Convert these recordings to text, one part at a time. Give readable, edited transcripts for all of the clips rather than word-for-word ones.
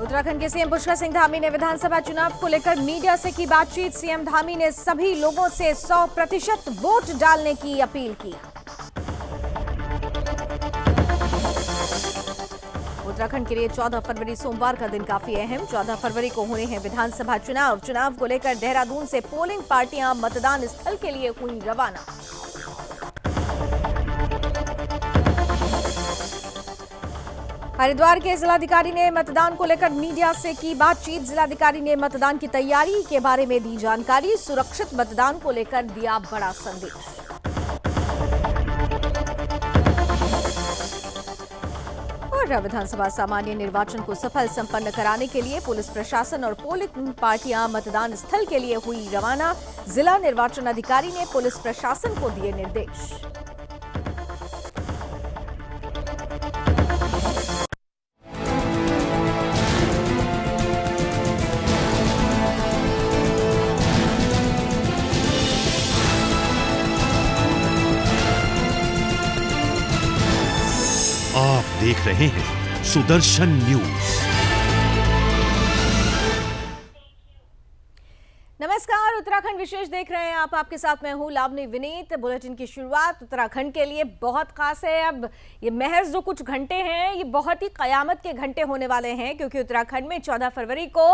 उत्तराखंड के सीएम पुष्कर सिंह धामी ने विधानसभा चुनाव को लेकर मीडिया से की बातचीत। सीएम धामी ने सभी लोगों से 100% वोट डालने की अपील की। उत्तराखंड के लिए 14 फरवरी सोमवार का दिन काफी अहम। 14 फरवरी को होने हैं विधानसभा चुनाव। चुनाव को लेकर देहरादून से पोलिंग पार्टियां मतदान स्थल के लिए हुई रवाना। हरिद्वार के जिलाधिकारी ने मतदान को लेकर मीडिया से की बातचीत। जिलाधिकारी ने मतदान की तैयारी के बारे में दी जानकारी। सुरक्षित मतदान को लेकर दिया बड़ा संदेश। और विधानसभा सामान्य निर्वाचन को सफल संपन्न कराने के लिए पुलिस प्रशासन और पोलिंग पार्टियां मतदान स्थल के लिए हुई रवाना। जिला निर्वाचन अधिकारी ने पुलिस प्रशासन को दिए निर्देश। आप देख रहे हैं सुदर्शन न्यूज। नमस्कार, उत्तराखंड विशेष देख रहे हैं आप। आपके साथ मैं हूं लावनी विनीत। बुलेटिन की शुरुआत उत्तराखंड के लिए बहुत खास है। अब ये महज जो कुछ घंटे हैं ये बहुत ही कयामत के घंटे होने वाले हैं, क्योंकि उत्तराखंड में 14 फरवरी को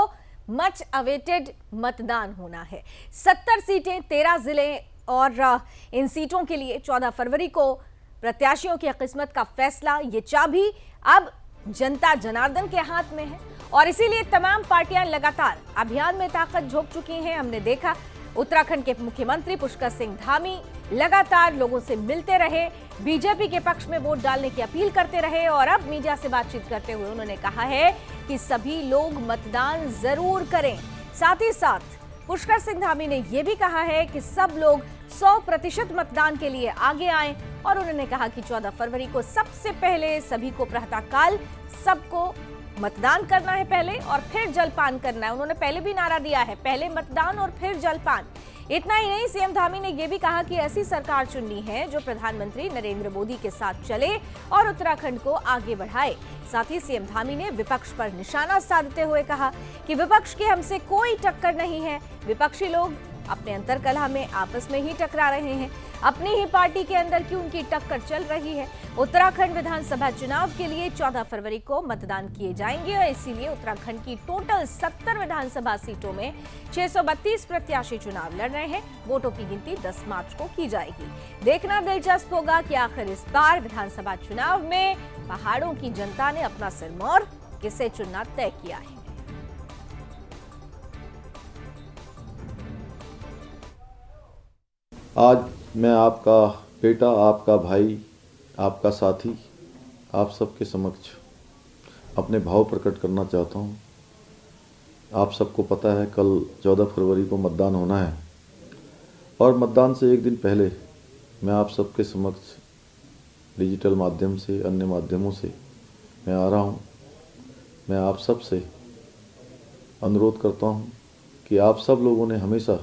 मच अवेटेड मतदान होना है। 70 सीटें, 13 जिले और इन सीटों के लिए 14 फरवरी को प्रत्याशियों की किस्मत का फैसला, ये चाबी अब जनता जनार्दन के हाथ में है। और इसीलिए तमाम पार्टियां लगातार अभियान में ताकत झोंक चुकी हैं। हमने देखा उत्तराखंड के मुख्यमंत्री पुष्कर सिंह धामी लगातार लोगों से मिलते रहे, बीजेपी के पक्ष में वोट डालने की अपील करते रहे। और अब मीडिया से बातचीत करते हुए उन्होंने कहा है कि सभी लोग मतदान जरूर करें। साथ ही साथ पुष्कर सिंह धामी ने यह भी कहा है कि सब लोग 100% मतदान के लिए आगे आएं। और उन्होंने कहा कि 14 फरवरी को सबसे पहले सभी को प्रातःकाल सबको मतदान करना है पहले, और फिर जलपान करना है। उन्होंने पहले भी नारा दिया है, पहले मतदान और फिर जलपान। इतना ही नहीं, सीएम धामी ने यह भी कहा कि ऐसी सरकार चुननी है जो प्रधानमंत्री नरेंद्र मोदी के साथ चले और उत्तराखंड को आगे बढ़ाए। साथ ही सीएम धामी ने विपक्ष पर निशाना साधते हुए कहा कि विपक्ष की हमसे कोई टक्कर नहीं है। विपक्षी लोग अपने अंतर्कलह में आपस में ही टकरा रहे हैं। अपनी ही पार्टी के अंदर की उनकी टक्कर चल रही है। उत्तराखंड विधानसभा चुनाव के लिए 14 फरवरी को मतदान किए जाएंगे और इसीलिए उत्तराखंड की टोटल 70 विधानसभा सीटों में 632 प्रत्याशी चुनाव लड़ रहे हैं। वोटों की गिनती 10 मार्च को की जाएगी। देखना दिलचस्प होगा कि आखिर इस बार विधानसभा चुनाव में पहाड़ों की जनता ने अपना सिरमौर किसे चुनना तय किया है। आज मैं आपका बेटा, आपका भाई, आपका साथी, आप सबके समक्ष अपने भाव प्रकट करना चाहता हूं। आप सबको पता है कल 14 फरवरी को मतदान होना है, और मतदान से एक दिन पहले मैं आप सबके समक्ष डिजिटल माध्यम से, अन्य माध्यमों से मैं आ रहा हूं। मैं आप सब से अनुरोध करता हूं कि आप सब लोगों ने हमेशा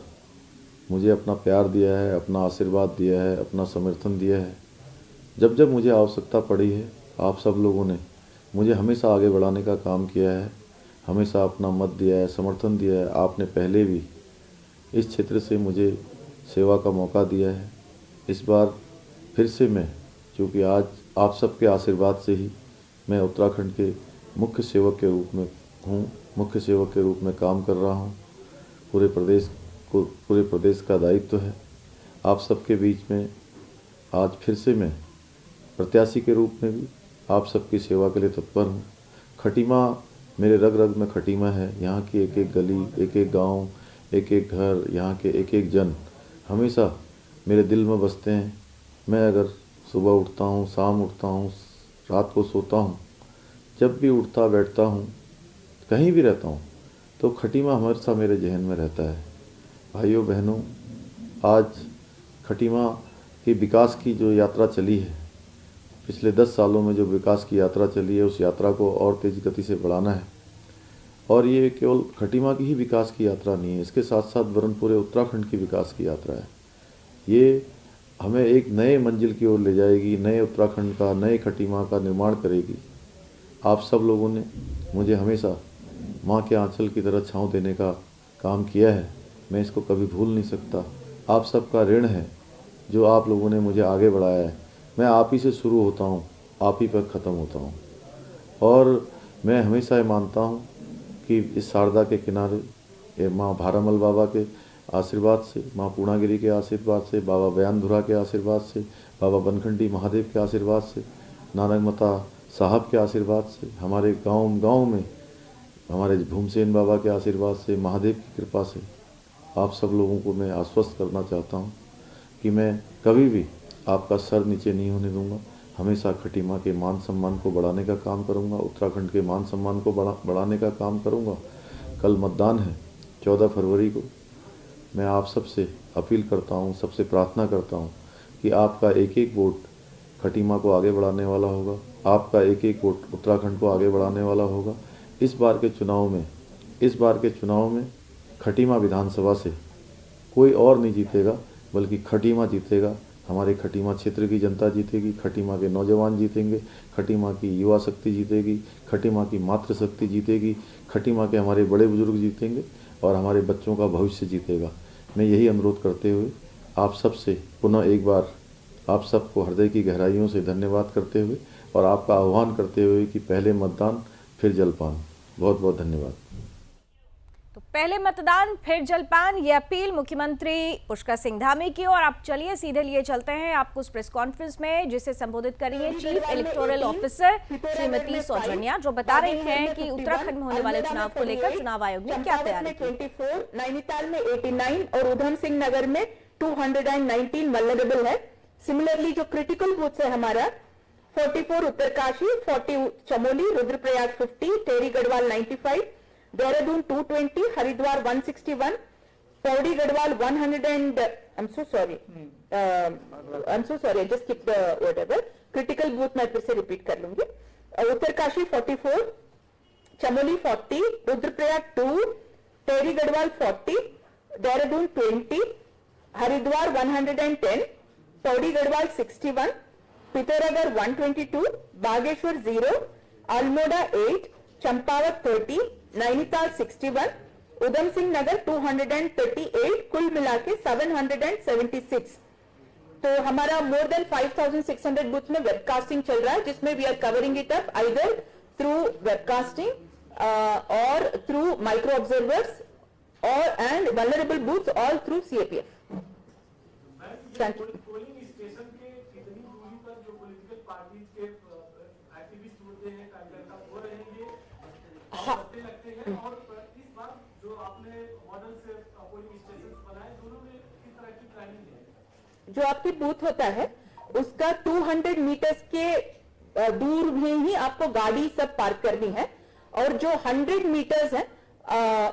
मुझे अपना प्यार दिया है, अपना आशीर्वाद दिया है, अपना समर्थन दिया है। जब जब मुझे आवश्यकता पड़ी है, आप सब लोगों ने मुझे हमेशा आगे बढ़ाने का काम किया है, हमेशा अपना मत दिया है, समर्थन दिया है। आपने पहले भी इस क्षेत्र से मुझे सेवा का मौका दिया है। इस बार फिर से मैं, चूँकि आज आप सबके आशीर्वाद से ही मैं उत्तराखंड के मुख्य सेवक के रूप में हूँ, मुख्य सेवक के रूप में काम कर रहा हूँ। पूरे प्रदेश का दायित्व है। आप सबके बीच में आज फिर से मैं प्रत्याशी के रूप में भी आप सबकी सेवा के लिए तत्पर हूँ। खटीमा मेरे रग रग में खटीमा है। यहाँ की एक एक गली, एक एक गांव, एक एक घर, यहाँ के एक एक जन हमेशा मेरे दिल में बसते हैं। मैं अगर सुबह उठता हूँ, शाम उठता हूँ, रात को सोता हूँ, जब भी उठता बैठता हूँ, कहीं भी रहता हूँ, तो खटीमा हमेशा मेरे जहन में रहता है। भाइयों बहनों, आज खटीमा के विकास की जो यात्रा चली है, पिछले 10 सालों में जो विकास की यात्रा चली है, उस यात्रा को और तेज़ गति से बढ़ाना है। और ये केवल खटीमा की ही विकास की यात्रा नहीं है, इसके साथ साथ वरन पूरे उत्तराखंड की विकास की यात्रा है। ये हमें एक नए मंजिल की ओर ले जाएगी, नए उत्तराखंड का, नए खटीमा का निर्माण करेगी। आप सब लोगों ने मुझे हमेशा माँ के आंचल की तरह छांव देने का काम किया है, मैं इसको कभी भूल नहीं सकता। आप सबका ऋण है जो आप लोगों ने मुझे आगे बढ़ाया है। मैं आप ही से शुरू होता हूँ, आप ही पर ख़त्म होता हूँ। और मैं हमेशा ये मानता हूँ कि इस शारदा के किनारे ये माँ भारामल बाबा के आशीर्वाद से, माँ पूर्णागिरी के आशीर्वाद से, बाबा बयानधुरा के आशीर्वाद से, बाबा बनखंडी महादेव के आशीर्वाद से, नानक मता साहब के आशीर्वाद से, हमारे गांव में हमारे भूमसेन बाबा के आशीर्वाद से, महादेव की कृपा से आप सब लोगों को मैं आश्वस्त करना चाहता हूँ कि मैं कभी भी आपका सर नीचे नहीं होने दूंगा। हमेशा खटी माँ के मान सम्मान को बढ़ाने का काम करूंगा, उत्तराखंड के मान सम्मान को बढ़ाने का काम करूंगा। कल मतदान है 14 फरवरी को। मैं आप सबसे अपील करता हूँ, सबसे प्रार्थना करता हूँ कि आपका एक एक वोट खटी माँ को आगे बढ़ाने वाला होगा, आपका एक एक वोट उत्तराखंड को आगे बढ़ाने वाला होगा। इस बार के चुनाव में खटी माँ विधानसभा से कोई और नहीं जीतेगा, बल्कि खटी माँ जीतेगा। हमारे खटी माँ क्षेत्र की जनता जीतेगी, खटी माँ के नौजवान जीतेंगे, खटी माँ की युवा शक्ति जीतेगी, खटी माँ की मातृशक्ति जीतेगी, खटी माँ के हमारे बड़े बुजुर्ग जीतेंगे और हमारे बच्चों का भविष्य जीतेगा। मैं यही अनुरोध करते हुए आप सबसे पुनः एक बार आप सबको हृदय की गहराइयों से धन्यवाद करते हुए और आपका आह्वान करते हुए कि पहले मतदान फिर जलपान। बहुत बहुत धन्यवाद। तो पहले मतदान फिर जलपान, ये अपील मुख्यमंत्री पुष्कर सिंह धामी की। और आप चलिए सीधे लिए चलते हैं आपको उस प्रेस कॉन्फ्रेंस में जिसे संबोधित करेंगे chief electoral officer Shrimati Saujanya, जो बता रही हैं कि उत्तराखंड में होने वाले चुनाव को लेकर चुनाव आयोग ने क्या तैयारी की। 24, नैनीताल में 89 और उधम सिंह नगर में 219 वल्नरेबल है। सिमिलरली जो क्रिटिकल बूथ है हमारा 44 उत्तरकाशी, 40 चमोली, रुद्रप्रयाग 50, टेरी Garhwal 95, Dehradun 220, Haridwar 161, Pauri Garhwal 100 and I'm so sorry, I just skipped the whatever critical booth मैं फिर से रिपीट कर लूंगी। उत्तरकाशी 44, चमोली 40, रुद्रप्रयाग 2, टेरी गढ़वाल 40, देहरादून 20, हरिद्वार 110, पौड़ी गढ़वाल 61, पिथौरागढ़ 122, बागेश्वर 0, अल्मोड़ा 8, चंपावत 30, नैनीताल 61, उधम सिंह नगर 238, कुल मिला के 776। तो हमारा मोर देन 5600 बूथ में वेबकास्टिंग चल रहा है, जिसमें we are covering it up either through webcasting और थ्रू माइक्रो ऑब्जर्वर्स और and vulnerable booths all through CAPF. Thank you. Polling station के कितनी दूरी पर जो पॉलिटिकल पार्टीज के एक्टिविस्ट होते हैं कार्यकर्ता वो रहेंगे लगते हैं, और इस बार जो आपने मॉडल से पोलिंग स्टेशन बनाए दोनों में किस तरह की प्लानिंग है? जो आपकी बूथ होता है उसका 200 मीटर्स के दूर में ही आपको गाड़ी सब पार्क करनी है, और जो 100 मीटर्स है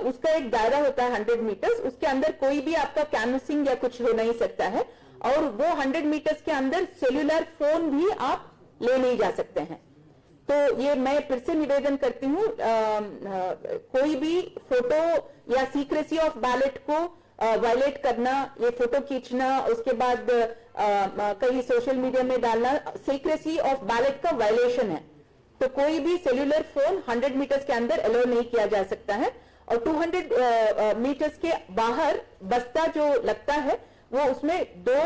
उसका एक दायरा होता है 100 मीटर्स, उसके अंदर कोई भी आपका कैनवसिंग या कुछ हो नहीं सकता है, और वो 100 मीटर्स के अंदर सेल्यूलर फोन भी आप ले नहीं जा सकते हैं। तो ये मैं फिर से निवेदन करती हूँ, कोई भी फोटो या सीक्रेसी ऑफ बैलेट को वायलेट करना, ये फोटो खींचना, उसके बाद कहीं सोशल मीडिया में डालना सीक्रेसी ऑफ बैलेट का वायलेशन है। तो कोई भी सेल्यूलर फोन 100 मीटर्स के अंदर अलाउ नहीं किया जा सकता है, और 200 मीटर्स के बाहर बस्ता जो लगता है वो उसमें 2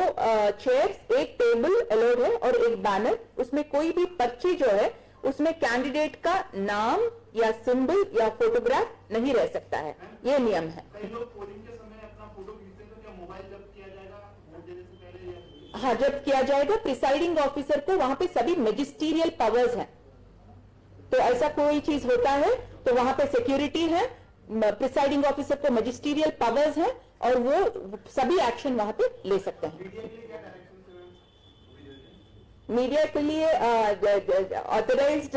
चेयर्स, एक टेबल अलाउड है और एक बैनर। उसमें कोई भी पर्ची जो है उसमें कैंडिडेट का नाम या सिंबल या फोटोग्राफ नहीं रह सकता है, ये नियम है। कई लोग पोलिंग के समय अपना फोटो खींचते हैं, तो क्या मोबाइल जब्त किया जाएगा वोट देने से पहले? हाँ, जब्त किया जाएगा। प्रिसाइडिंग ऑफिसर को वहां पे सभी मैजिस्ट्रियल पावर्स हैं, तो ऐसा कोई चीज होता है तो वहां पे सिक्योरिटी है, प्रिसाइडिंग ऑफिसर को मैजिस्ट्रियल पावर्स है और वो सभी एक्शन वहां पे ले सकते हैं। मीडिया के लिए ऑथराइज्ड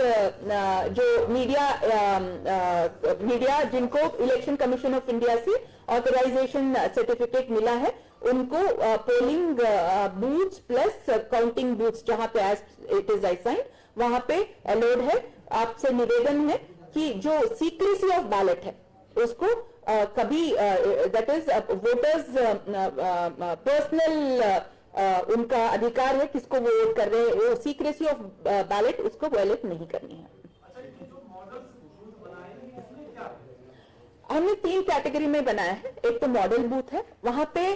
जो मीडिया जिनको इलेक्शन कमीशन ऑफ इंडिया से ऑथराइजेशन सर्टिफिकेट मिला है, उनको polling booths plus counting booths जहां पे एज इट इज असाइंड वहां पे अलाउड है। आपसे निवेदन है कि जो सीक्रेसी ऑफ बैलेट है उसको कभी दैट इज वोटर्स पर्सनल उनका अधिकार है किसको वो वोट कर रहे हैं, वो सीक्रेसी ऑफ बैलेट उसको वायलेट नहीं करनी है। अच्छा, ये जो मॉडल्स बूथ बनाए इसमें क्या हमने 3 कैटेगरी में बनाया है। एक तो मॉडल बूथ है, वहां पे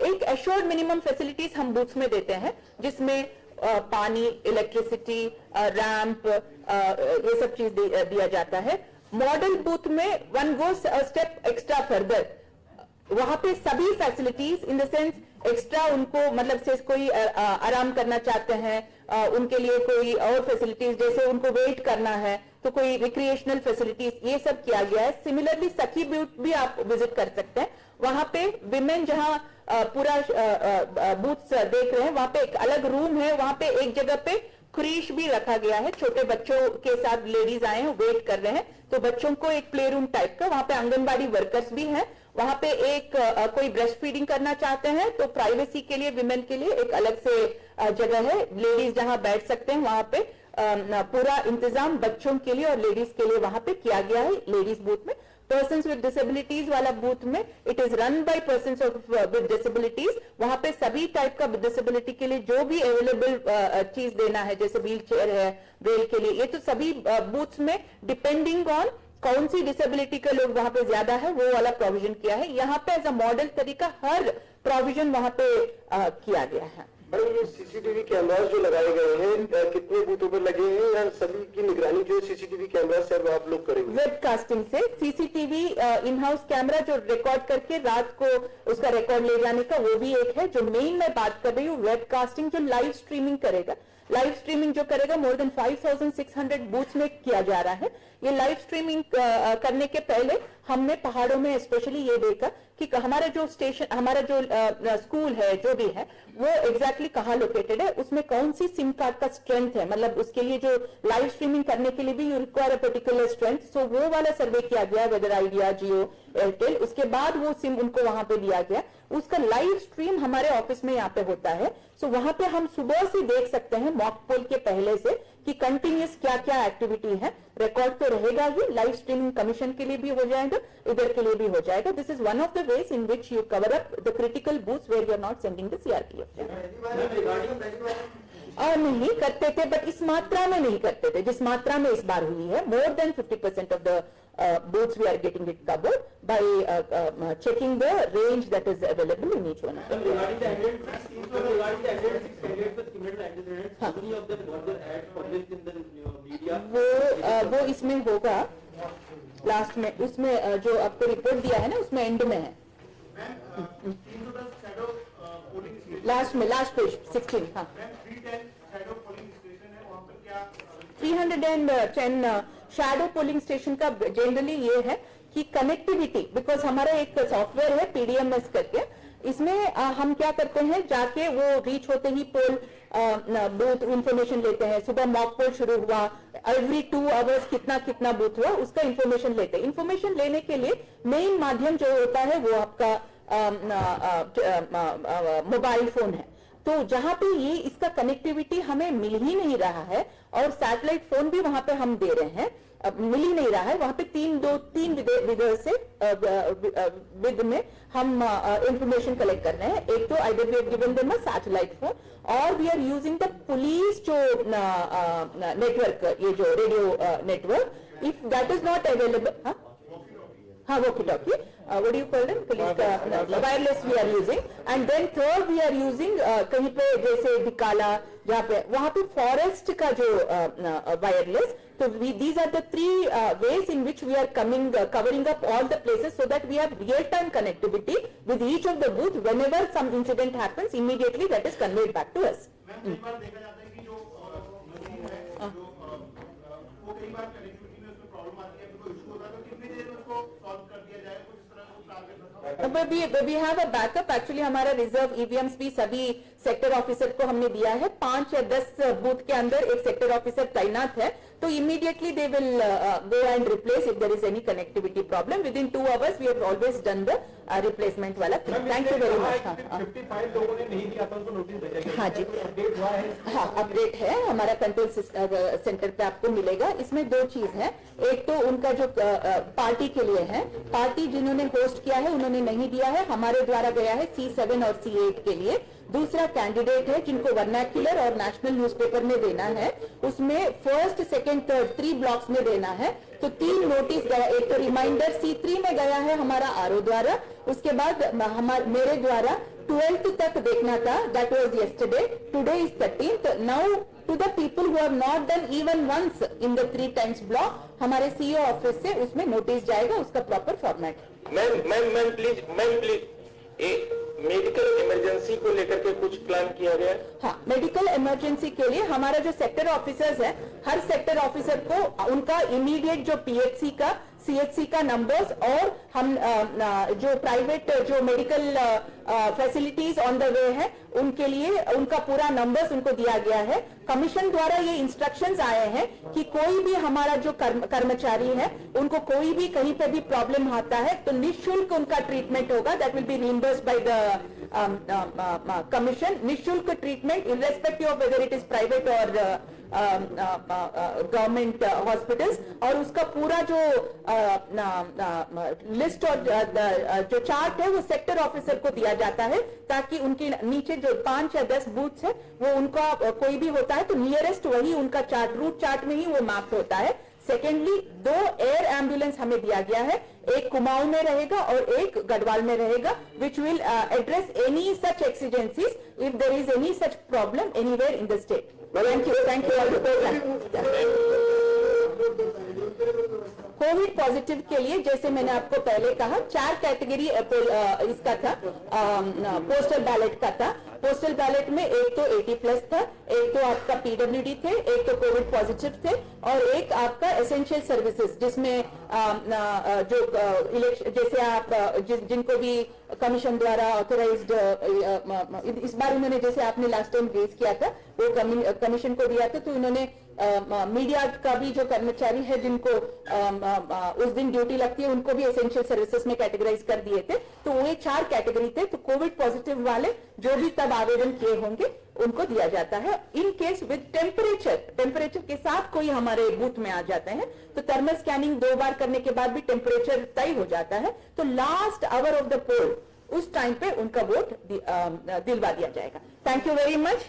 एक एश्योर्ड मिनिमम फैसिलिटीज हम बूथ में देते हैं, जिसमें पानी, इलेक्ट्रिसिटी, रैंप, ये सब चीज दिया जाता है। मॉडल बूथ में one goes a step extra further, वहां पे सभी facilities in the sense extra उनको, मतलब से कोई आराम करना चाहते हैं, उनके लिए कोई और फैसिलिटीज, जैसे उनको वेट करना है तो कोई रिक्रिएशनल फैसिलिटीज, ये सब किया गया है। सिमिलरली सखी बूथ भी आप विजिट कर सकते हैं। वहां पे विमेन जहां पूरा बूथ देख रहे हैं, वहां पे एक अलग रूम है, वहां पे एक जगह पे क्रीश भी रखा गया है। छोटे बच्चों के साथ लेडीज आए हैं, वेट कर रहे हैं, तो बच्चों को एक प्ले रूम टाइप का, वहां पे आंगनबाड़ी वर्कर्स भी हैं। वहां पे एक कोई ब्रेस्ट फीडिंग करना चाहते हैं तो प्राइवेसी के लिए विमेन के लिए एक अलग से जगह है, लेडीज जहां बैठ सकते हैं, वहां पे पूरा इंतजाम बच्चों के लिए और लेडीज के लिए वहां पे किया गया है। लेडीज बूथ में, पर्सन्स विद डिसेबिलिटीज वाला बूथ में it is run by persons with disabilities. वहां पे सभी टाइप का डिसेबिलिटी के लिए जो भी अवेलेबल चीज देना है, जैसे व्हील चेयर है, ब्रेल के लिए, ये तो सभी बूथ्स में डिपेंडिंग ऑन कौन सी डिसेबिलिटी के लोग वहां पे ज्यादा है वो वाला प्रोविजन किया है। यहाँ पे एज अ मॉडल तरीका हर प्रोविजन वहां पे किया गया है। मैडम, ये सीसीटीवी कैमरास जो लगाए गए हैं कितने बूथों पर लगे हैं, या सभी की निगरानी जो सीसीटीवी कैमरास है वो आप लोग करेंगे? वेबकास्टिंग से सीसीटीवी इन हाउस कैमरा जो रिकॉर्ड करके रात को उसका रिकॉर्ड ले जाने का, वो भी एक है। जो मेन मैं बात कर रही हूँ वेबकास्टिंग, जो लाइव स्ट्रीमिंग करेगा, लाइव स्ट्रीमिंग जो करेगा मोर देन 5600 बूथ्स में किया जा रहा है। ये लाइव स्ट्रीमिंग करने के पहले हमने पहाड़ों में स्पेशली ये देखा कि हमारा जो स्टेशन, हमारा जो स्कूल है, जो भी है, वो एग्जैक्टली कहाँ लोकेटेड है, उसमें कौन सी सिम कार्ड का स्ट्रेंथ है, मतलब उसके लिए जो लाइव स्ट्रीमिंग करने के लिए भी you require a particular strength. So वो वाला सर्वे किया गया, वेदर आइडिया, जियो, एयरटेल, उसके बाद वो सिम उनको वहां पे दिया गया। उसका लाइव स्ट्रीम हमारे ऑफिस में यहाँ पे होता है। सो वहां पे हम सुबह से देख सकते हैं मॉक पोल के पहले से कि कंटिन्यूस क्या क्या एक्टिविटी है। रिकॉर्ड तो रहेगा ही, लाइव स्ट्रीमिंग कमीशन के लिए भी हो जाएगा, इधर के लिए भी हो जाएगा। This is one of the ways in which you cover up the critical booths where you are not sending the CRPF. और नहीं करते थे, बट इस मात्रा में नहीं करते थे जिस मात्रा में इस बार हुई है। More than 50% of the booths we are getting it covered by checking the range that is available in each one of them. Regarding the evidence, regarding the evidence, candidates with similar antecedents, how many of them got their ads published in the media? वो इसमें होगा last में, उसमें जो आपको report दिया है ना, उसमें एंड में है, लास्ट में, लास्ट पेज 16। हाँ, 310 शैडो पोलिंग स्टेशन का जनरली ये है कि कनेक्टिविटी, बिकॉज हमारा एक सॉफ्टवेयर है पीडीएमएस करके, इसमें हम क्या करते हैं, जाके वो रीच होते ही पोल बूथ इंफॉर्मेशन लेते हैं। सुबह मॉक पोल शुरू हुआ, एवरी 2 आवर्स कितना कितना बूथ हुआ, उसका इंफॉर्मेशन लेते हैं। इंफॉर्मेशन लेने के लिए मेन माध्यम जो होता है वो आपका मोबाइल फोन है। तो जहां पे ये इसका कनेक्टिविटी हमें मिल ही नहीं रहा है, और सैटेलाइट फोन भी वहां पे हम दे रहे हैं, मिल ही नहीं रहा है। वहां पे तीन विधि से विद में हम इंफॉर्मेशन कलेक्ट कर रहे हैं। एक तो either we have given them a satellite phone, और we are using the police जो नेटवर्क, ये जो radio network, if that is not available, हाँ, walkie talkie, what do you call them? Police का wireless we are using, and then third we are using कहीं पे जैसे भिकाला, जहाँ पे वहाँ पे फॉरेस्ट का जो वायरलेस। तो these are the 3 ways in which we are covering up all the places so that we have real-time connectivity with each of the booth. Whenever some incident happens, immediately that is conveyed back to us. कई बार देखा जाता है कि जो machine है, जो वो कई बार कनेक्टिविटी में उसमें प्रॉब्लम आती है, कोई इशू होता है, तो कितनी देर में उसको सॉल्व कर दिया जाए, कुछ इस तरह का टारगेट रखा? We have a backup. Actually हमारा रिजर्व ईवीएम्स भी सभी सेक्टर ऑफिसर को हमने दिया है। 5 या 10 बूथ के अंदर एक सेक्टर ऑफिसर तैनात है, तो immediately they will go and replace if there is any connectivity problem. Within 2 hours we have always done the replacement वाला। Thank you very much. 55 लोगों ने नहीं दिया था, उनको नोटिस भेजा गया। हाँ जी, अपडेट हुआ है? हाँ, अपडेट है, हमारा कंट्रोल सेंटर पे आपको मिलेगा। इसमें 2 चीज है, एक तो उनका जो पार्टी के लिए है, पार्टी जिन्होंने होस्ट किया है उन्होंने नहीं दिया है, हमारे द्वारा गया है C7 और C8 के लिए। दूसरा कैंडिडेट है जिनको वर्नाक्युलर और नेशनल न्यूज़पेपर में देना है, उसमें फर्स्ट, सेकंड, थर्ड 3 ब्लॉक्स में देना है। तो 3 नोटिस गया, एक तो रिमाइंडर C3 में गया है हमारा आरओ द्वारा, उसके बाद मेरे द्वारा 12th तक देखना था, that was yesterday, today is 13th। Now to the people who have not done even once in the 3 times block, हमारे सीईओ ऑफिस से उसमें नोटिस जाएगा, उसका proper format. Ma'am please medical emergency को लेकर के कुछ प्लान किया गया है? हाँ, मेडिकल इमरजेंसी के लिए हमारा जो सेक्टर ऑफिसर्स है, हर सेक्टर ऑफिसर को उनका इमीडिएट जो पीएचसी का, सीएचसी का नंबर्स और हम जो प्राइवेट जो medical facilities on the way है उनके लिए उनका पूरा नंबर्स उनको दिया गया है। कमीशन द्वारा ये इंस्ट्रक्शंस आए हैं कि कोई भी हमारा जो कर्मचारी है उनको कोई भी कहीं पे भी प्रॉब्लम आता है तो निःशुल्क उनका ट्रीटमेंट होगा, that will be reimbursed by the commission. निःशुल्क treatment irrespective of whether it is private और गवर्नमेंट हॉस्पिटल्स, और उसका पूरा जो लिस्ट और जो चार्ट है वो सेक्टर ऑफिसर को दिया जाता है, ताकि उनके नीचे जो 5 या 10 बूथ्स है वो उनका कोई भी होता है तो नियरेस्ट वही उनका चार्ट, रूट चार्ट में ही वो मैप होता है। सेकेंडली 2 एयर एम्बुलेंस हमें दिया गया है, एक कुमाऊं में रहेगा और एक गढ़वाल में रहेगा, which will address any such exigencies if there is any such problem anywhere in the state. Thank you all the covid positive के लिए जैसे मैंने आपको पहले कहा 4 कैटेगरी इसका था, पोस्टल बैलेट का था। पोस्टल बैलेट में एक तो 80+ था, एक तो आपका पीडब्ल्यूडी थे, एक तो कोविड पॉजिटिव थे और एक आपका एसेंशियल सर्विसेज, जिसमें जो इलेक्शन जैसे आप जिनको भी कमीशन द्वारा ऑथराइज्ड, इस बार उन्होंने जैसे आपने लास्ट टाइम रेज किया था वो कमीशन को दिया था, तो उन्होंने मीडिया का भी जो कर्मचारी है जिनको उस दिन ड्यूटी लगती है उनको भी एसेंशियल सर्विसेज में कैटेगराइज कर दिए थे। तो वो 4 कैटेगरी थे, तो कोविड पॉजिटिव वाले जो भी तब आवेदन किए होंगे उनको दिया जाता है। इन केस विद टेम्परेचर के साथ कोई हमारे बूथ में आ जाते हैं तो थर्मल स्कैनिंग 2 बार करने के बाद भी टेम्परेचर तय हो जाता है, तो लास्ट आवर ऑफ द पोल उस टाइम पे उनका वोट दिलवा दिया जाएगा। Thank you very much.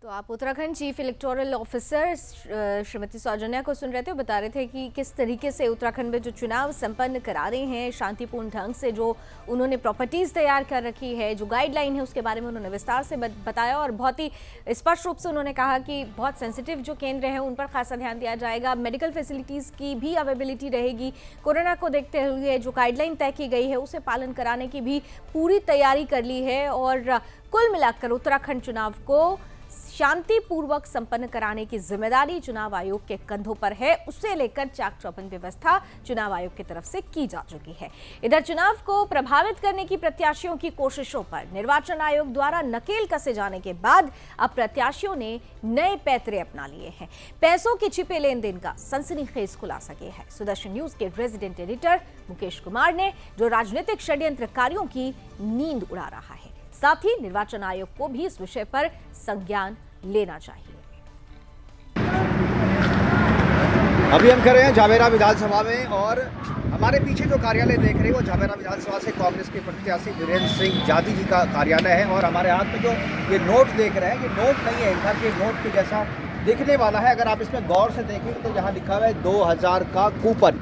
तो आप Uttarakhand chief electoral officer Shrimati Saujanya को सुन रहे थे, बता रहे थे कि किस तरीके से उत्तराखंड में जो चुनाव संपन्न करा रहे हैं शांतिपूर्ण ढंग से, जो उन्होंने प्रॉपर्टीज़ तैयार कर रखी है, जो गाइडलाइन है उसके बारे में उन्होंने विस्तार से बताया और बहुत ही स्पष्ट रूप से उन्होंने कहा कि बहुत सेंसिटिव जो केंद्र हैं उन पर खासा ध्यान दिया जाएगा, मेडिकल फैसिलिटीज़ की भी अवेलेबिलिटी रहेगी, कोरोना को देखते हुए जो गाइडलाइन तय की गई है उसे पालन कराने की भी पूरी तैयारी कर ली है और कुल मिलाकर उत्तराखंड चुनाव को शांतिपूर्वक संपन्न कराने की जिम्मेदारी चुनाव आयोग के कंधों पर है। उसे लेकर चाक चौबंद व्यवस्था चुनाव आयोग की तरफ से की जा चुकी है। इधर चुनाव को प्रभावित करने की प्रत्याशियों की कोशिशों पर निर्वाचन आयोग द्वारा नकेल कसे जाने के बाद अब प्रत्याशियों ने नए पैतरे अपना लिए हैं। पैसों के छिपे लेन देन का सनसनीखेज खुलासा किया है सुदर्शन न्यूज के रेजिडेंट एडिटर मुकेश कुमार ने, जो राजनीतिक षड्यंत्रकारियों की नींद उड़ा रहा है। साथ ही निर्वाचन आयोग को भी इस विषय पर संज्ञान लेना चाहिए। अभी हम कर रहे हैं झाबेरा विधानसभा में और हमारे पीछे जो कार्यालय देख रहे हैं वो झाबेरा विधानसभा से कांग्रेस के प्रत्याशी वीरेंद्र सिंह जादी जी का कार्यालय है और हमारे हाथ में जो ये नोट देख रहे हैं ये नोट नहीं है, इनका ये नोट के जैसा दिखने वाला है। अगर आप इसमें गौर से देखेंगे तो यहाँ लिखा हुआ है 2000 का कूपन।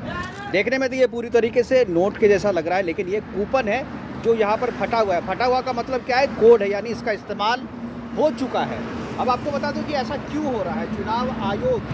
देखने में तो ये पूरी तरीके से नोट के जैसा लग रहा है, लेकिन ये कूपन है जो यहाँ पर फटा हुआ है। फटा हुआ का मतलब क्या है? कोड है, यानी इसका इस्तेमाल हो चुका है। अब आपको बता दूं कि ऐसा क्यों हो रहा है। चुनाव आयोग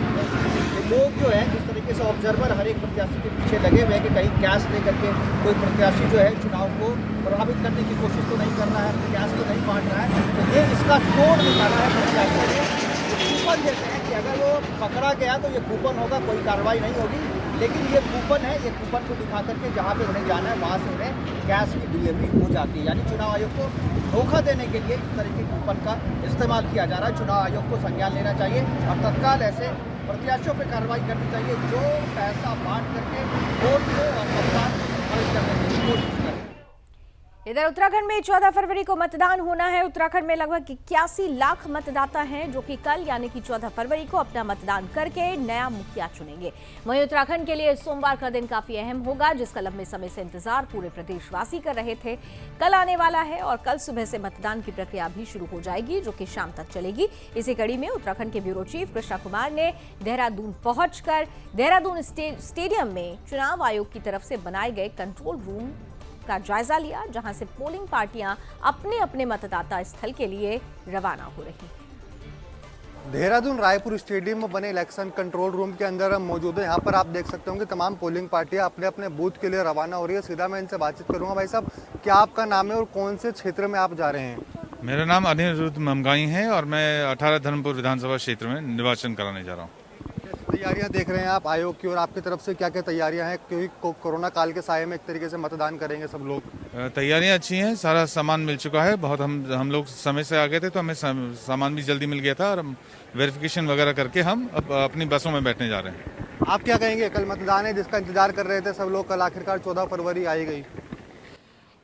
के लोग जो है जिस तरीके से ऑब्जर्वर हर एक प्रत्याशी के पीछे लगे हुए हैं कि कहीं कैश लेकर के कोई प्रत्याशी जो है चुनाव को प्रभावित करने की कोशिश तो नहीं कर रहा है, कैश तो नहीं बांट रहा है। तो ये इसका कोड निकाला है प्रत्याशियों ने। कूपन देते हैं कि अगर वो पकड़ा गया तो ये कूपन होगा, कोई कार्रवाई नहीं होगी, लेकिन ये कूपन है, ये कूपन को दिखा करके जहाँ पे उन्हें जाना है वहाँ से उन्हें कैश की डिलीवरी हो जाती है। यानी चुनाव आयोग को धोखा देने के लिए इस तरह के कूपन का इस्तेमाल किया जा रहा है। चुनाव आयोग को संज्ञान लेना चाहिए और तत्काल ऐसे प्रत्याशियों पर कार्रवाई करनी चाहिए जो पैसा बांट करके वोट को और मतदान खर्च करने की कोशिश करें। इधर उत्तराखंड में 14 फरवरी को मतदान होना है। उत्तराखंड में लगभग 81 लाख मतदाता हैं जो कि कल यानी कि 14 फरवरी को अपना मतदान करके नया मुखिया चुनेंगे। वहीं उत्तराखंड के लिए सोमवार का दिन काफी अहम होगा, जिसका लंबे समय से इंतजार पूरे प्रदेशवासी कर रहे थे। कल आने वाला है और कल सुबह से मतदान की प्रक्रिया भी शुरू हो जाएगी, जो कि शाम तक चलेगी। इसी कड़ी में उत्तराखंड के ब्यूरो चीफ कृष्णा कुमार ने देहरादून पहुंचकर देहरादून स्टेडियम में चुनाव आयोग की तरफ से बनाए गए कंट्रोल रूम का जायजा लिया, जहां से पोलिंग पार्टियां अपने अपने मतदाता स्थल के लिए रवाना हो रही हैं। देहरादून रायपुर स्टेडियम में बने इलेक्शन कंट्रोल रूम के अंदर हम मौजूद हैं। यहाँ पर आप देख सकते होंगे तमाम पोलिंग पार्टियां अपने अपने बूथ के लिए रवाना हो रही है। सीधा मैं इनसे बातचीत करूंगा। भाई साहब, क्या आपका नाम है और कौन से क्षेत्र में आप जा रहे हैं? मेरा नाम अनिरुद्ध ममगाई है और मैं 18 धर्मपुर विधानसभा क्षेत्र में निर्वाचन कराने जा रहा हूँ। तैयारियां देख रहे हैं आप आयोग की, और आपकी तरफ से क्या क्या तैयारियां हैं, क्योंकि कोरोना काल के साये में एक तरीके से मतदान करेंगे सब लोग? तैयारियां अच्छी हैं, सारा सामान मिल चुका है। बहुत हम लोग समय से आ गए थे तो हमें सामान भी जल्दी मिल गया था और हम वेरिफिकेशन वगैरह करके हम अपनी बसों में बैठने जा रहे हैं। आप क्या कहेंगे? कल मतदान है जिसका इंतजार कर रहे थे सब लोग, कल आखिरकार 14 फरवरी आई गई।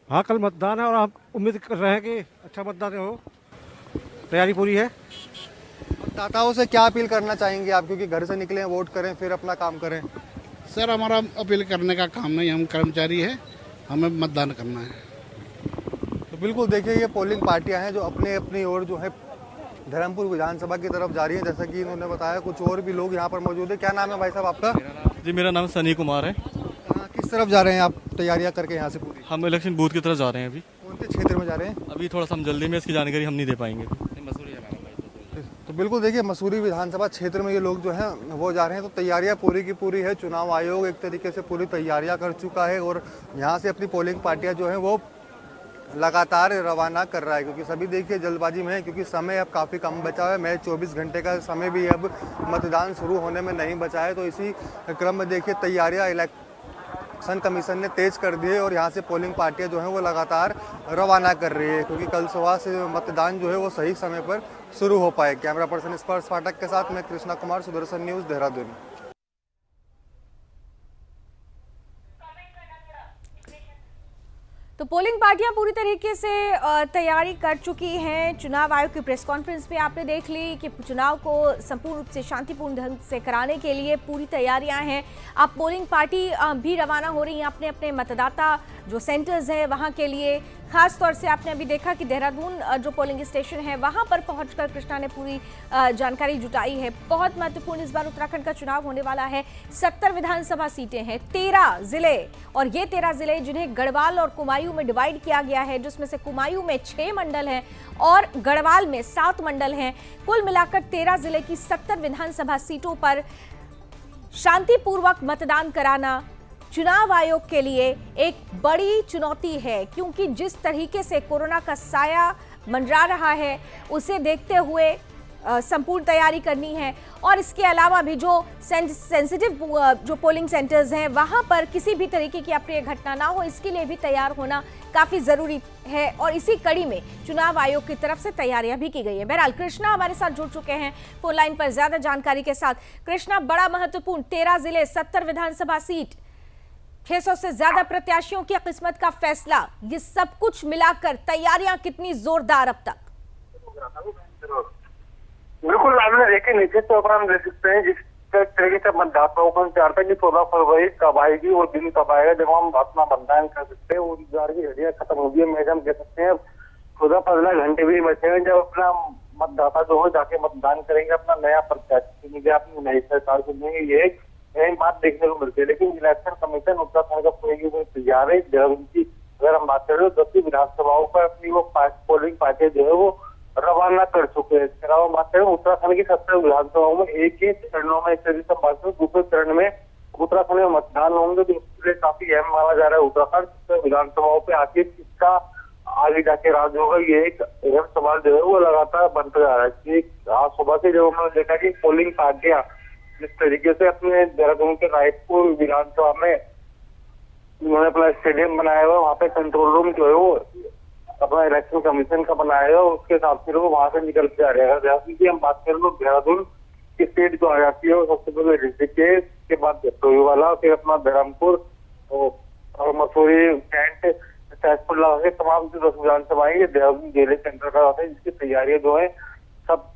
हाँ, कल मतदान है और आप उम्मीद कर रहे हैं कि अच्छा मतदान हो। तैयारी पूरी है। मतदाताओं से क्या अपील करना चाहेंगे आप, क्योंकि घर से निकले वोट करें फिर अपना काम करें? सर, हमारा अपील करने का काम नहीं, हम कर्मचारी हैं, हमें मतदान करना है। तो बिल्कुल देखिए, ये पोलिंग पार्टियां हैं जो अपने अपनी ओर जो है धर्मपुर विधानसभा की तरफ जा रही है। जैसा कि इन्होंने बताया, कुछ और भी लोग यहाँ पर मौजूद है। क्या नाम है भाई साहब आपका? जी, मेरा नाम सनी कुमार है। किस तरफ जा रहे हैं आप तैयारियां करके यहाँ से पूरी? हम इलेक्शन बूथ की तरफ जा रहे हैं। अभी कौन से क्षेत्र में जा रहे हैं? अभी थोड़ा सा हम जल्दी में इसकी जानकारी हम नहीं दे पाएंगे। तो बिल्कुल देखिए, मसूरी विधानसभा क्षेत्र में ये लोग जो हैं वो जा रहे हैं। तो तैयारियां पूरी की पूरी है। चुनाव आयोग एक तरीके से पूरी तैयारियां कर चुका है और यहाँ से अपनी पोलिंग पार्टियां जो हैं वो लगातार रवाना कर रहा है, क्योंकि सभी देखिए जल्दबाजी में है, क्योंकि समय अब काफ़ी कम बचा है। मैं 24 घंटे का समय भी अब मतदान शुरू होने में नहीं बचा है। तो इसी क्रम में देखिए तैयारियाँ इलेक्शन कमीशन ने तेज कर दी है और यहाँ से पोलिंग पार्टियां जो हैं वो लगातार रवाना कर रही है, क्योंकि कल सुबह से मतदान जो है वो सही समय पर शुरू हो पाए। कैमरा पर्सन स्पर्श फाटक के साथ मैं कृष्णा कुमार, सुदर्शन न्यूज़, देहरादून। तो पोलिंग पार्टियां पूरी तरीके से तैयारी कर चुकी हैं। चुनाव आयोग की प्रेस कॉन्फ्रेंस में आपने देख ली कि चुनाव को संपूर्ण रूप से शांतिपूर्ण ढंग से कराने के लिए पूरी तैयारियां हैं। अब पोलिंग पार्टी भी रवाना हो रही हैं अपने अपने मतदाता जो सेंटर्स हैं वहां के लिए। खास तौर से आपने अभी देखा कि देहरादून जो पोलिंग स्टेशन है वहां पर पहुंचकर कृष्णा ने पूरी जानकारी जुटाई है। बहुत महत्वपूर्ण इस बार उत्तराखंड का चुनाव होने वाला है। 70 विधानसभा सीटें हैं, 13 जिले, और ये 13 जिले जिन्हें गढ़वाल और कुमायूं में डिवाइड किया गया है, जिसमें से कुमायूं में 6 मंडल हैं और गढ़वाल में 7 मंडल हैं। कुल मिलाकर 13 जिले की 70 विधानसभा सीटों पर शांतिपूर्वक मतदान कराना चुनाव आयोग के लिए एक बड़ी चुनौती है, क्योंकि जिस तरीके से कोरोना का साया मंडरा रहा है उसे देखते हुए संपूर्ण तैयारी करनी है। और इसके अलावा भी जो सेंसिटिव जो पोलिंग सेंटर्स हैं वहां पर किसी भी तरीके की अप्रिय घटना ना हो, इसके लिए भी तैयार होना काफी जरूरी है। और इसी कड़ी में चुनाव आयोग की तरफ से तैयारियां भी की गई है। बहरहाल कृष्णा हमारे साथ जुड़ चुके हैं फोन लाइन पर ज्यादा जानकारी के साथ। कृष्णा, बड़ा महत्वपूर्ण 13 जिले, 70 विधानसभा सीट, 600 से ज्यादा प्रत्याशियों की किस्मत का फैसला, ये सब कुछ मिलाकर तैयारियां कितनी जोरदार अब तक? बिल्कुल, आपने देखे नीचे तो हम देख सकते हैं जिस तरीके से मतदाताओं को इंतजार था कि 14 फरवरी कब आएगी और दिन कब आएगा जब हम अपना मतदान कर सकते हैं। वो इंतजार की घड़ियां खत्म हो गई है। हम कह सकते हैं 14-15 घंटे भी बचे हैं जब अपना मतदाता जो हो जाके मतदान करेंगे, अपना नया प्रत्याशी चुनेंगे, अपनी नई सरकार चुनेंगे। ये एक बात देखने को मिलती है। लेकिन इलेक्शन कमीशन उत्तराखंड का पूरी तैयार है। देहरादून की अगर हम बात करें तो 10 विधानसभाओं पर अपनी वो पोलिंग पार्टियां जो है वो रवाना कर चुके हैं। इसके अलावा बात करें उत्तराखंड की 70 विधानसभाओं में एक चरणों में दूसरे चरण में उत्तराखंड में मतदान होंगे, तो इसके लिए काफी अहम माना जा रहा है। उत्तराखंड विधानसभाओं पे आखिर किसका आगे जाके राज होगा, ये एक अहम सवाल जो है वो लगातार बनता जा रहा है। आज सुबह से जब उन्होंने देखा कि पोलिंग पार्टियां जिस तरीके से अपने देहरादून के रायपुर विधानसभा में उन्होंने अपना स्टेडियम बनाया हुआ, वहाँ पे कंट्रोल रूम जो है वो अपना इलेक्शन कमीशन का बनाया है, उसके हिसाब से वो वहां से निकल के आ रहे हैं। हम बात करें तो देहरादून की सीट जो आ जाती है वो सबसे पहले ऋषिकेश, के बाद वाला, फिर अपना धर्मपुर और मसूरी कैंट, सहसपुर लगा के तमाम जो 10 विधानसभाएं ये देहरादून जिले के अंतर्गत है, जिसकी तैयारियां जो है सब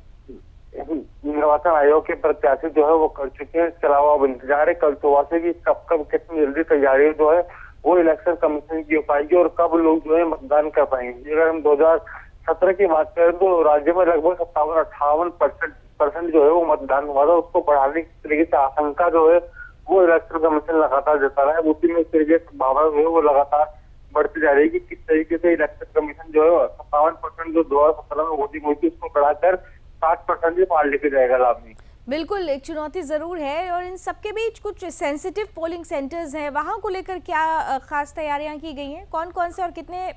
निर्वाचन आयोग के प्रत्याशी जो है वो कर चुके हैं। इसके अलावा अब इंतजार है कल सुबह से कि कब कितनी जल्दी तैयारी जो है वो इलेक्शन कमीशन की हो पाएगी और कब लोग जो है मतदान कर पाएंगे। अगर हम 2017 की बात करें तो राज्य में लगभग 57-58% जो है वो मतदान हुआ था। उसको बढ़ाने की तरीके से आशंका जो है वो इलेक्शन कमीशन लगातार जता रहा है। उसी में इस तरीके से संभावना जो है वो लगातार बढ़ती जा रही है कि किस तरीके से इलेक्शन कमीशन जो है 57% जो 2017 में वोटिंग हुई थी उसको बढ़ाकर 60% भी पार लेके जाएगा लाभनी। बिल्कुल, एक चुनौती जरूर है और इन सबके बीच कुछ सेंसिटिव पोलिंग सेंटर्स हैं, वहां को लेकर क्या खास तैयारियां की गई हैं? कौन कौन से और कितने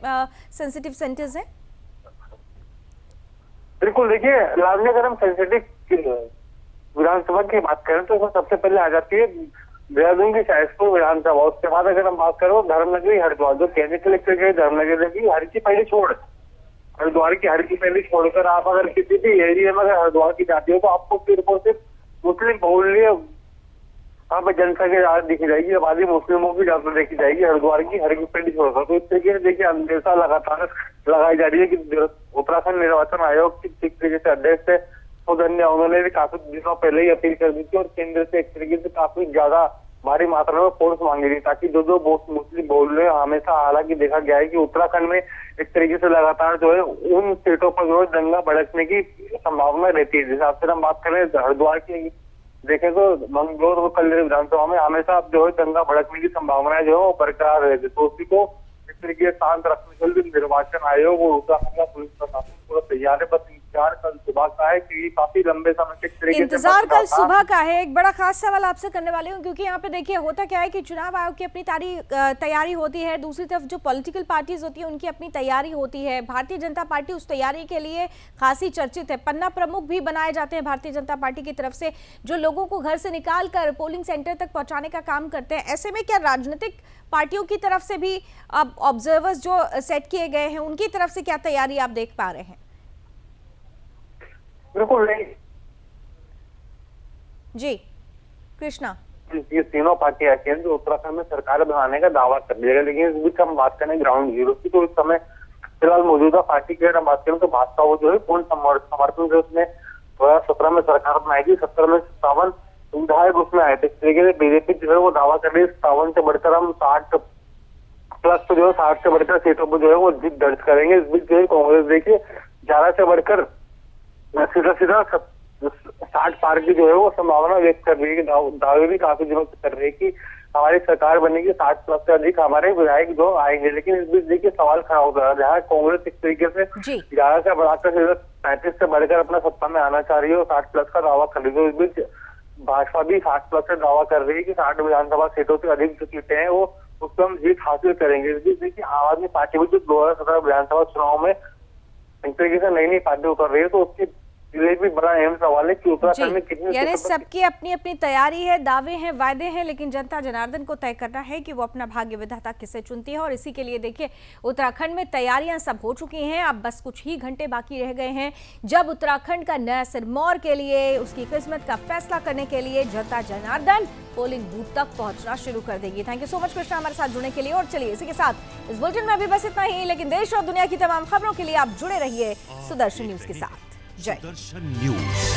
सेंसिटिव सेंटर्स हैं? बिल्कुल, देखिए लाभनी अगर हम सेंसिटिव विधानसभा की बात करें तो सबसे पहले आ जाती है देहरादून की सहसपुर विधानसभा। उसके बाद अगर हम बात करें धर्मनगरी हरिद्वार, जो कहने के लिए गए धर्मनगरी की हर की पहली छोड़, हरिद्वार की हर की पहली छोड़कर आप अगर किसी भी एरिया में अगर हरिद्वार की जाती हो तो आपको सिर्फ और सिर्फ मुस्लिम बहुल्य वहाँ पर जनता की ज्यादा देखी जाएगी, आबादी मुस्लिमों की ज्यादा देखी जाएगी हरिद्वार की हर की पहली छोड़कर। तो इस तरीके से देखिए अंदेशा लगातार लगाई जा रही है कि उत्तराखंड निर्वाचन आयोग की जिस तरीके से अध्यक्ष है उन्होंने भी काफी दिनों पहले ही अपील कर दी थी और केंद्र से एक तरीके से काफी ज्यादा भारी मात्रा में फोर्स मांगी थी ताकि जो मुस्लिम बोल रहे हैं हमेशा, हालांकि देखा गया है कि उत्तराखंड में एक तरीके से लगातार जो है उन सीटों पर जो है दंगा भड़कने की संभावना रहती है। जिस हिसाब से हम बात करें हरिद्वार की देखें तो मंगलौर और कल्लेर विधानसभा में हमेशा जो है दंगा भड़कने की संभावनाएं जो है वो बरकरार रहती है। तो उसी को इस तरीके से शांत रखने के लिए निर्वाचन आयोग और उत्तराखंड का पुलिस प्रशासन पूरा तैयार है। बस इंतजार कल सुबह का है क्योंकि काफी लंबे समय के तरीके इंतजार कल सुबह का है। एक बड़ा खास सवाल आपसे करने वाली हूँ क्योंकि यहाँ पे देखिए होता क्या है कि चुनाव आयोग की अपनी तैयारी होती है, दूसरी तरफ जो पॉलिटिकल पार्टीज होती है उनकी अपनी तैयारी होती है। भारतीय जनता पार्टी उस तैयारी के लिए खासी चर्चित है, पन्ना प्रमुख भी बनाए जाते हैं भारतीय जनता पार्टी की तरफ से जो लोगों को घर से निकाल कर पोलिंग सेंटर तक पहुंचाने का काम करते हैं। ऐसे में क्या राजनीतिक पार्टियों की तरफ से भी अब ऑब्जर्वर्स जो सेट किए गए हैं उनकी तरफ से क्या तैयारी आप देख पा रहे हैं? बिल्कुल नहीं जी कृष्णा, ये तीनों पार्टी ऐसी हैं जो उत्तराखंड में सरकार बनाने का दावा कर दिया, लेकिन इस बीच हम बात करें ग्राउंड जीरो की तो इस समय फिलहाल मौजूदा पार्टी की अगर हम बात करें तो भाजपा वो जो है पूर्ण समर्थन से उसने 2017 में सरकार बनाई थी। 17 में 57 विधायक उसमें आए थे। इस तरीके से बीजेपी जो है वो दावा कर रही है 57 से बढ़कर हम 60 प्लस तो जो है 60 से बढ़कर सीटों पर जो है वो जीत दर्ज करेंगे। इस बीच जो है कांग्रेस देखिए 11 से बढ़कर सीधा 60 पार की जो है वो संभावना व्यक्त कर रही है। दावे भी काफी दिनों से कर रही है कि हमारी सरकार बनेगी, 60 प्लस से अधिक हमारे विधायक जो आएंगे। लेकिन इस बीच देखिए सवाल खड़ा होता है, जहाँ कांग्रेस इस तरीके से 11 से बढ़ाकर सीधा 35 से बढ़कर अपना सत्ता में आना चाह रही है और 60 प्लस का दावा कर रही है। इस बीच भाजपा भी 60 प्लस से दावा कर रही है कि 60 विधानसभा सीटों से अधिक जो सीटें हैं वो उसको हम जीत हासिल करेंगे। इस बीच देखिए आम आदमी पार्टी भी जो 2017 विधानसभा चुनाव में इस तरीके से नई पार्टी उतर रही है तो उसकी भी बड़ा अहम सवाल है कि उत्तराखंड में कितनी, यानी सबकी अपनी अपनी तैयारी है, दावे हैं, वायदे हैं, लेकिन जनता जनार्दन को तय करना है कि वो अपना भाग्य विधाता किसे चुनती है। और इसी के लिए देखिए उत्तराखंड में तैयारियां सब हो चुकी हैं, अब बस कुछ ही घंटे बाकी रह गए हैं जब उत्तराखंड का नया सिरमौर के लिए उसकी किस्मत का फैसला करने के लिए जनता जनार्दन पोलिंग बूथ तक पहुंचना शुरू कर देगी। Thank you so much Krishna हमारे साथ जुड़ने के लिए। और चलिए इसी के साथ इस बुलेटिन में अभी बस इतना ही, लेकिन देश और दुनिया की तमाम खबरों के लिए आप जुड़े रहिए सुदर्शन न्यूज के साथ। जय सुदर्शन न्यूज।